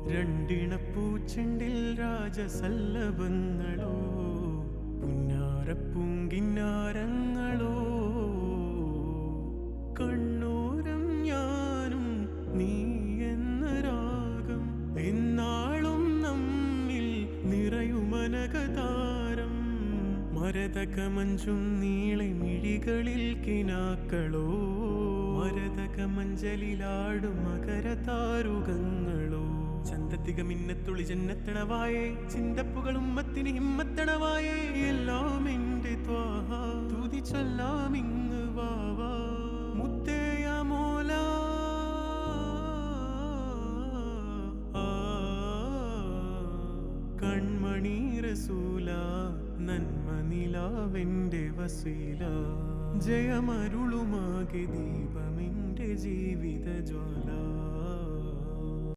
രണ്ടിണപ്പൂച്ചെണ്ടിൽ രാജസല്ലഭങ്ങളോ പുന്നാരപ്പൂങ്കിന്നാരങ്ങളോ കണ്ണൂരം ഞാനും നീ എന്ന രാഗം എന്നാളും നമ്മിൽ നിറയുമനകതാരം മരതകമഞ്ചും നീളെ മിഴികളിൽ കിനാക്കളോ മരതകമഞ്ചലിലാടും മകരതാരുകങ്ങളോ ചന്തത്തിക മിന്നത്തുളി ജന്നത്തണവായേ ചിന്തപ്പുകളും മത്തിന് ഹിമ്മത്തണവായേ എല്ലാം എന്റെ ത്വാഹ തുതി ചൊല്ലാമിങ് വാവാ മുത്തേയ മോല കൺമണി റസൂല നന്മ നിലാവെന്റെ വസീല ജയമരുളുമാകെ ദീപമെന്റെ ജീവിത ജ്വാല